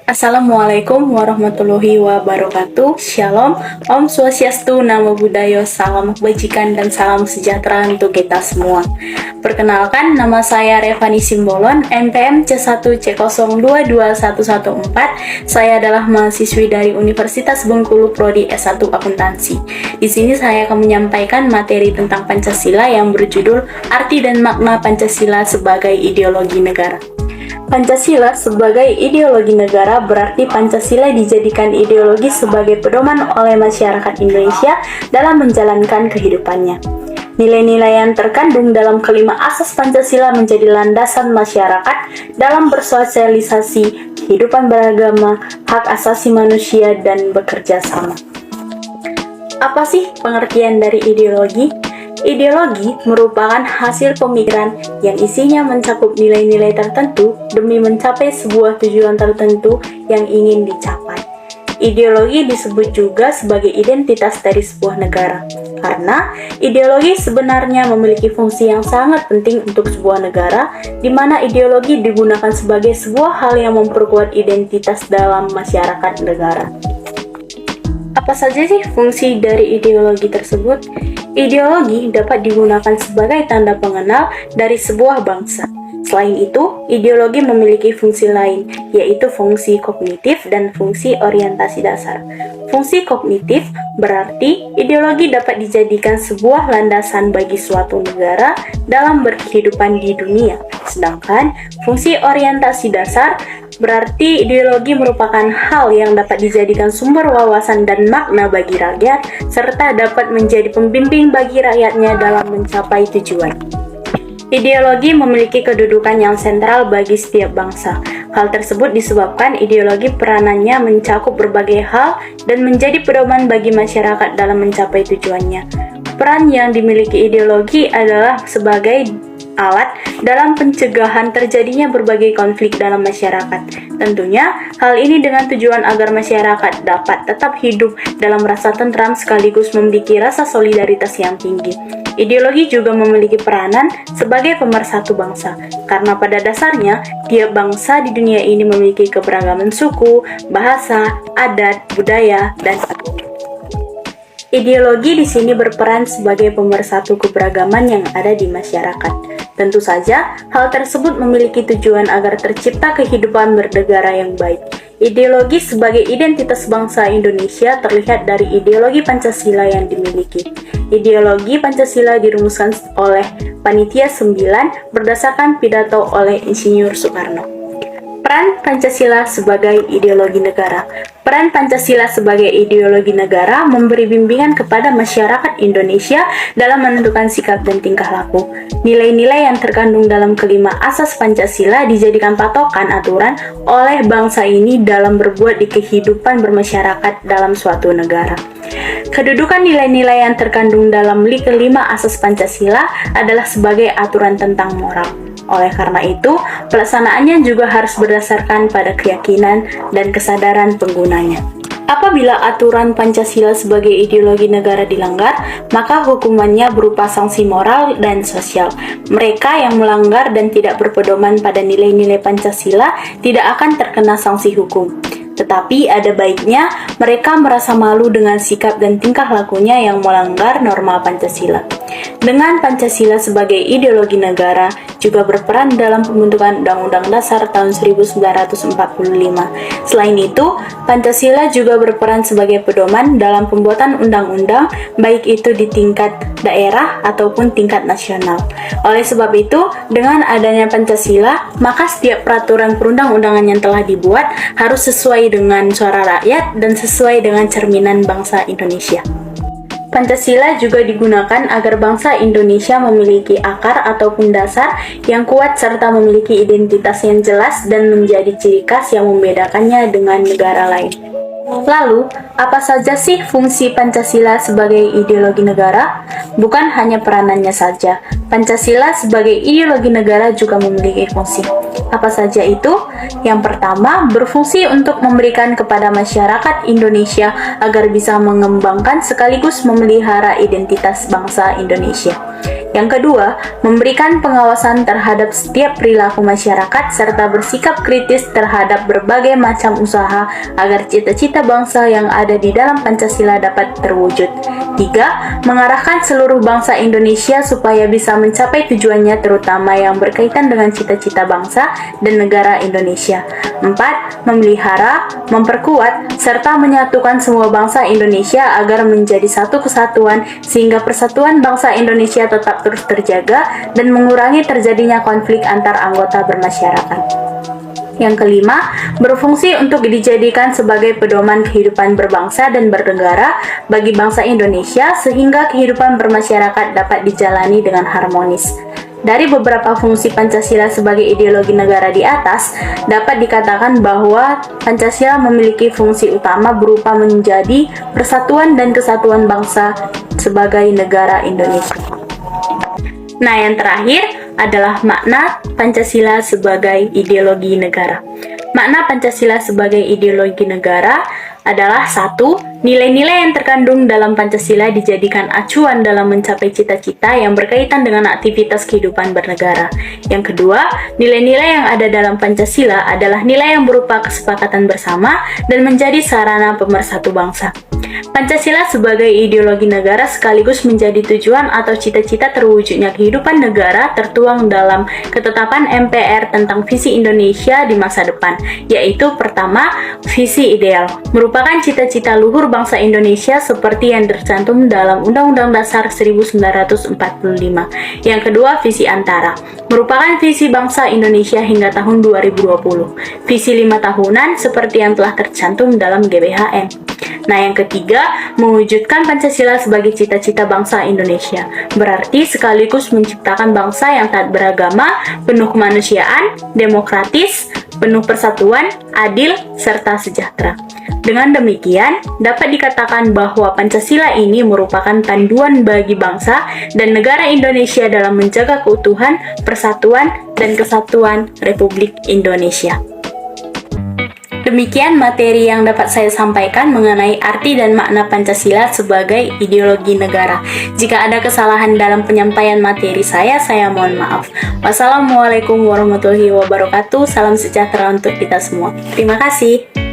Assalamualaikum warahmatullahi wabarakatuh. Shalom, Om Swastiastu, Namo Buddhaya, salam kebajikan dan salam sejahtera untuk kita semua. Perkenalkan, nama saya Revani Simbolon, NPM C1C022114. Saya adalah mahasiswi dari Universitas Bengkulu Prodi S1 Akuntansi. Di sini saya akan menyampaikan materi tentang Pancasila yang berjudul Arti dan Makna Pancasila sebagai Ideologi Negara. Pancasila sebagai ideologi negara berarti Pancasila dijadikan ideologi sebagai pedoman oleh masyarakat Indonesia dalam menjalankan kehidupannya. Nilai-nilai yang terkandung dalam kelima asas Pancasila menjadi landasan masyarakat dalam bersosialisasi, kehidupan beragama, hak asasi manusia, dan bekerja sama. Apa sih pengertian dari ideologi? Ideologi merupakan hasil pemikiran yang isinya mencakup nilai-nilai tertentu demi mencapai sebuah tujuan tertentu yang ingin dicapai. Ideologi disebut juga sebagai identitas dari sebuah negara, karena ideologi sebenarnya memiliki fungsi yang sangat penting untuk sebuah negara, di mana ideologi digunakan sebagai sebuah hal yang memperkuat identitas dalam masyarakat negara. Apa saja sih fungsi dari ideologi tersebut? Ideologi dapat digunakan sebagai tanda pengenal dari sebuah bangsa. Selain itu, ideologi memiliki fungsi lain, yaitu fungsi kognitif dan fungsi orientasi dasar. Fungsi kognitif berarti ideologi dapat dijadikan sebuah landasan bagi suatu negara dalam berkehidupan di dunia. Sedangkan fungsi orientasi dasar berarti ideologi merupakan hal yang dapat dijadikan sumber wawasan dan makna bagi rakyat, serta dapat menjadi pembimbing bagi rakyatnya dalam mencapai tujuan. Ideologi memiliki kedudukan yang sentral bagi setiap bangsa. Hal tersebut disebabkan ideologi peranannya mencakup berbagai hal dan menjadi pedoman bagi masyarakat dalam mencapai tujuannya. Peran yang dimiliki ideologi adalah sebagai alat dalam pencegahan terjadinya berbagai konflik dalam masyarakat. Tentunya, hal ini dengan tujuan agar masyarakat dapat tetap hidup dalam rasa tentram sekaligus memiliki rasa solidaritas yang tinggi. Ideologi juga memiliki peranan sebagai pemersatu bangsa, karena pada dasarnya, tiap bangsa di dunia ini memiliki keberagaman suku, bahasa, adat, budaya, dan agama. Ideologi di sini berperan sebagai pemersatu keberagaman yang ada di masyarakat. Tentu saja, hal tersebut memiliki tujuan agar tercipta kehidupan bernegara yang baik. Ideologi sebagai identitas bangsa Indonesia terlihat dari ideologi Pancasila yang dimiliki. Ideologi Pancasila dirumuskan oleh Panitia 9 berdasarkan pidato oleh Insinyur Soekarno. Peran Pancasila sebagai ideologi negara. Peran Pancasila sebagai ideologi negara memberi bimbingan kepada masyarakat Indonesia dalam menentukan sikap dan tingkah laku. Nilai-nilai yang terkandung dalam kelima asas Pancasila dijadikan patokan aturan oleh bangsa ini dalam berbuat di kehidupan bermasyarakat dalam suatu negara. Kedudukan nilai-nilai yang terkandung dalam kelima asas Pancasila adalah sebagai aturan tentang moral. Oleh karena itu, pelaksanaannya juga harus berdasarkan pada keyakinan dan kesadaran penggunanya. Apabila aturan Pancasila sebagai ideologi negara dilanggar, maka hukumannya berupa sanksi moral dan sosial. Mereka yang melanggar dan tidak berpedoman pada nilai-nilai Pancasila tidak akan terkena sanksi hukum. Tetapi ada baiknya mereka merasa malu dengan sikap dan tingkah lakunya yang melanggar norma Pancasila. Dengan Pancasila sebagai ideologi negara juga berperan dalam pembentukan Undang-Undang Dasar tahun 1945. Selain itu, Pancasila juga berperan sebagai pedoman dalam pembuatan undang-undang, baik itu di tingkat daerah ataupun tingkat nasional. Oleh sebab itu, dengan adanya Pancasila, maka setiap peraturan perundang-undangan yang telah dibuat harus sesuai dengan suara rakyat dan sesuai dengan cerminan bangsa Indonesia. Pancasila juga digunakan agar bangsa Indonesia memiliki akar ataupun dasar yang kuat serta memiliki identitas yang jelas dan menjadi ciri khas yang membedakannya dengan negara lain. Lalu, apa saja sih fungsi Pancasila sebagai ideologi negara? Bukan hanya peranannya saja, Pancasila sebagai ideologi negara juga memiliki fungsi. Apa saja itu? Yang pertama, berfungsi untuk memberikan kepada masyarakat Indonesia agar bisa mengembangkan sekaligus memelihara identitas bangsa Indonesia. Yang kedua, memberikan pengawasan terhadap setiap perilaku masyarakat serta bersikap kritis terhadap berbagai macam usaha agar cita-cita bangsa yang ada di dalam Pancasila dapat terwujud. 3. Mengarahkan seluruh bangsa Indonesia supaya bisa mencapai tujuannya terutama yang berkaitan dengan cita-cita bangsa dan negara Indonesia. 4. Memelihara, memperkuat, serta menyatukan semua bangsa Indonesia agar menjadi satu kesatuan sehingga persatuan bangsa Indonesia tetap terus terjaga dan mengurangi terjadinya konflik antar anggota bermasyarakat. Yang kelima, berfungsi untuk dijadikan sebagai pedoman kehidupan berbangsa dan bernegara bagi bangsa Indonesia sehingga kehidupan bermasyarakat dapat dijalani dengan harmonis. Dari beberapa fungsi Pancasila sebagai ideologi negara di atas, dapat dikatakan bahwa Pancasila memiliki fungsi utama berupa menjadi persatuan dan kesatuan bangsa sebagai negara Indonesia. Nah, yang terakhir adalah makna Pancasila sebagai ideologi negara. Makna Pancasila sebagai ideologi negara adalah 1. Nilai-nilai yang terkandung dalam Pancasila dijadikan acuan dalam mencapai cita-cita yang berkaitan dengan aktivitas kehidupan bernegara. Yang kedua, nilai-nilai yang ada dalam Pancasila adalah nilai yang berupa kesepakatan bersama dan menjadi sarana pemersatu bangsa. Pancasila sebagai ideologi negara sekaligus menjadi tujuan atau cita-cita terwujudnya kehidupan negara tertuang dalam ketetapan MPR tentang visi Indonesia di masa depan, yaitu pertama, visi ideal, merupakan cita-cita luhur bangsa Indonesia seperti yang tercantum dalam Undang-Undang Dasar 1945. Yang kedua, visi antara, merupakan visi bangsa Indonesia hingga tahun 2020. Visi 5 tahunan seperti yang telah tercantum dalam GBHN. Nah, yang ketiga, mewujudkan Pancasila sebagai cita-cita bangsa Indonesia. Berarti sekaligus menciptakan bangsa yang taat beragama, penuh kemanusiaan, demokratis, penuh persatuan, adil, serta sejahtera. Dengan demikian, dapat dikatakan bahwa Pancasila ini merupakan panduan bagi bangsa dan negara Indonesia dalam menjaga keutuhan, persatuan, dan kesatuan Republik Indonesia. Demikian materi yang dapat saya sampaikan mengenai arti dan makna Pancasila sebagai ideologi negara. Jika ada kesalahan dalam penyampaian materi saya mohon maaf. Wassalamualaikum warahmatullahi wabarakatuh. Salam sejahtera untuk kita semua. Terima kasih.